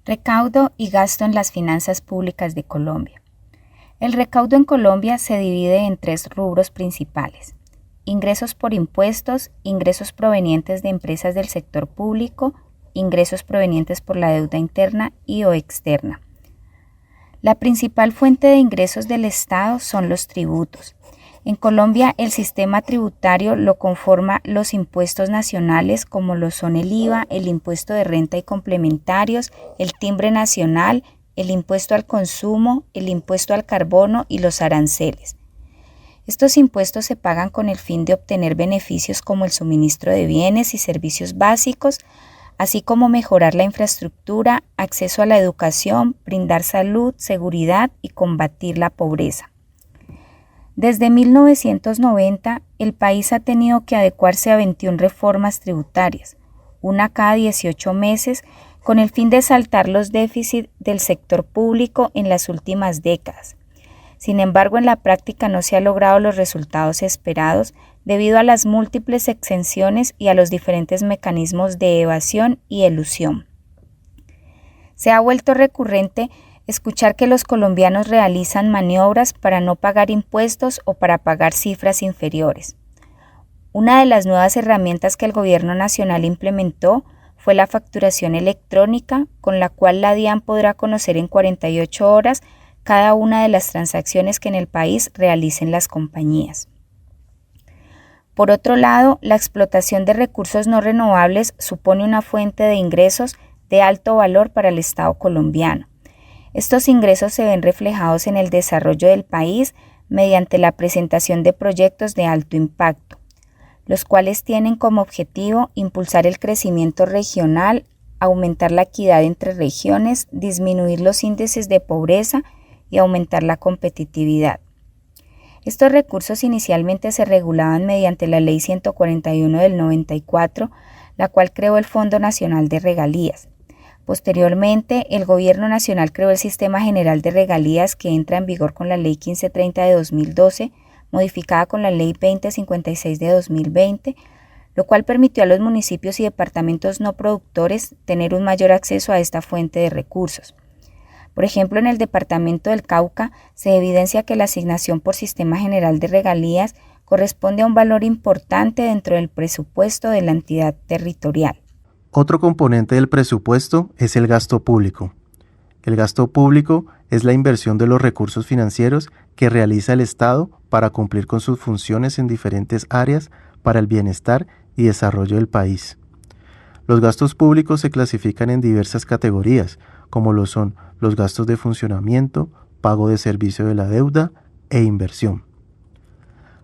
Recaudo y gasto en las finanzas públicas de Colombia. El recaudo en Colombia se divide en tres rubros principales: ingresos por impuestos, ingresos provenientes de empresas del sector público, ingresos provenientes por la deuda interna y o externa. La principal fuente de ingresos del Estado son los tributos. En Colombia, el sistema tributario lo conforma los impuestos nacionales, como lo son el IVA, el impuesto de renta y complementarios, el timbre nacional, el impuesto al consumo, el impuesto al carbono y los aranceles. Estos impuestos se pagan con el fin de obtener beneficios como el suministro de bienes y servicios básicos, así como mejorar la infraestructura, acceso a la educación, brindar salud, seguridad y combatir la pobreza. Desde 1990, el país ha tenido que adecuarse a 21 reformas tributarias, una cada 18 meses, con el fin de saltar los déficits del sector público en las últimas décadas. Sin embargo, en la práctica no se han logrado los resultados esperados debido a las múltiples exenciones y a los diferentes mecanismos de evasión y elusión. Se ha vuelto recurrente escuchar que los colombianos realizan maniobras para no pagar impuestos o para pagar cifras inferiores. Una de las nuevas herramientas que el Gobierno Nacional implementó fue la facturación electrónica, con la cual la DIAN podrá conocer en 48 horas cada una de las transacciones que en el país realicen las compañías. Por otro lado, la explotación de recursos no renovables supone una fuente de ingresos de alto valor para el Estado colombiano. Estos ingresos se ven reflejados en el desarrollo del país mediante la presentación de proyectos de alto impacto, los cuales tienen como objetivo impulsar el crecimiento regional, aumentar la equidad entre regiones, disminuir los índices de pobreza y aumentar la competitividad. Estos recursos inicialmente se regulaban mediante la Ley 141 del 94, la cual creó el Fondo Nacional de Regalías. Posteriormente, el Gobierno Nacional creó el Sistema General de Regalías, que entra en vigor con la Ley 1530 de 2012, modificada con la Ley 2056 de 2020, lo cual permitió a los municipios y departamentos no productores tener un mayor acceso a esta fuente de recursos. Por ejemplo, en el departamento del Cauca se evidencia que la asignación por Sistema General de Regalías corresponde a un valor importante dentro del presupuesto de la entidad territorial. Otro componente del presupuesto es el gasto público. El gasto público es la inversión de los recursos financieros que realiza el Estado para cumplir con sus funciones en diferentes áreas para el bienestar y desarrollo del país. Los gastos públicos se clasifican en diversas categorías, como lo son los gastos de funcionamiento, pago de servicio de la deuda e inversión.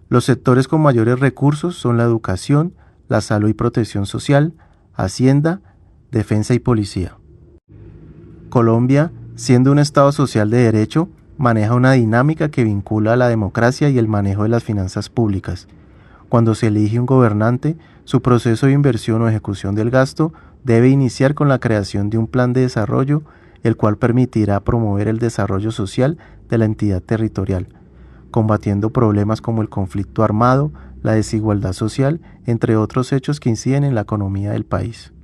Los sectores con mayores recursos son la educación, la salud y protección social, Hacienda, Defensa y Policía. Colombia, siendo un Estado social de derecho, maneja una dinámica que vincula a la democracia y el manejo de las finanzas públicas. Cuando se elige un gobernante, su proceso de inversión o ejecución del gasto debe iniciar con la creación de un plan de desarrollo, el cual permitirá promover el desarrollo social de la entidad territorial, combatiendo problemas como el conflicto armado, la desigualdad social, entre otros hechos que inciden en la economía del país.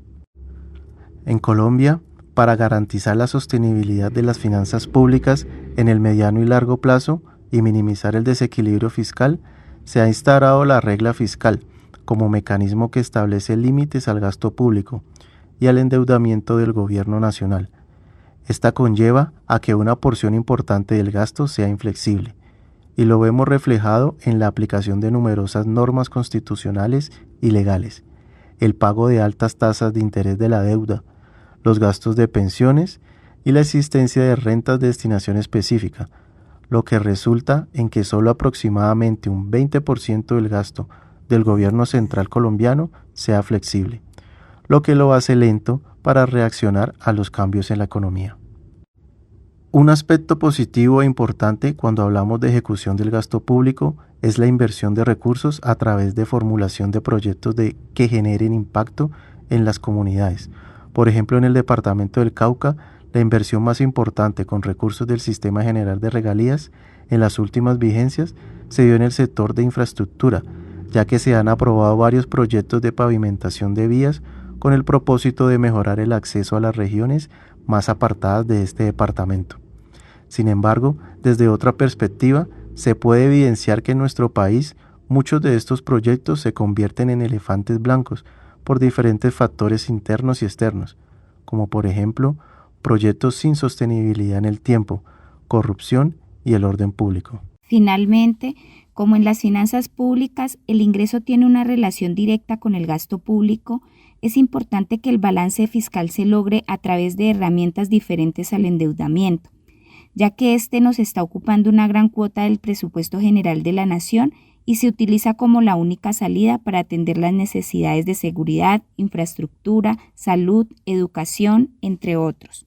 En Colombia, para garantizar la sostenibilidad de las finanzas públicas en el mediano y largo plazo y minimizar el desequilibrio fiscal, se ha instaurado la regla fiscal como mecanismo que establece límites al gasto público y al endeudamiento del gobierno nacional. Esta conlleva a que una porción importante del gasto sea inflexible, y lo vemos reflejado en la aplicación de numerosas normas constitucionales y legales, el pago de altas tasas de interés de la deuda, los gastos de pensiones y la existencia de rentas de destinación específica, lo que resulta en que solo aproximadamente un 20% del gasto del gobierno central colombiano sea flexible, lo que lo hace lento para reaccionar a los cambios en la economía. Un aspecto positivo e importante cuando hablamos de ejecución del gasto público es la inversión de recursos a través de formulación de proyectos que generen impacto en las comunidades. Por ejemplo, en el departamento del Cauca, la inversión más importante con recursos del Sistema General de Regalías en las últimas vigencias se dio en el sector de infraestructura, ya que se han aprobado varios proyectos de pavimentación de vías con el propósito de mejorar el acceso a las regiones más apartadas de este departamento. Sin embargo, desde otra perspectiva, se puede evidenciar que en nuestro país muchos de estos proyectos se convierten en elefantes blancos por diferentes factores internos y externos, como por ejemplo, proyectos sin sostenibilidad en el tiempo, corrupción y el orden público. Finalmente, como en las finanzas públicas, el ingreso tiene una relación directa con el gasto público, es importante que el balance fiscal se logre a través de herramientas diferentes al endeudamiento, ya que este nos está ocupando una gran cuota del presupuesto general de la nación y se utiliza como la única salida para atender las necesidades de seguridad, infraestructura, salud, educación, entre otros.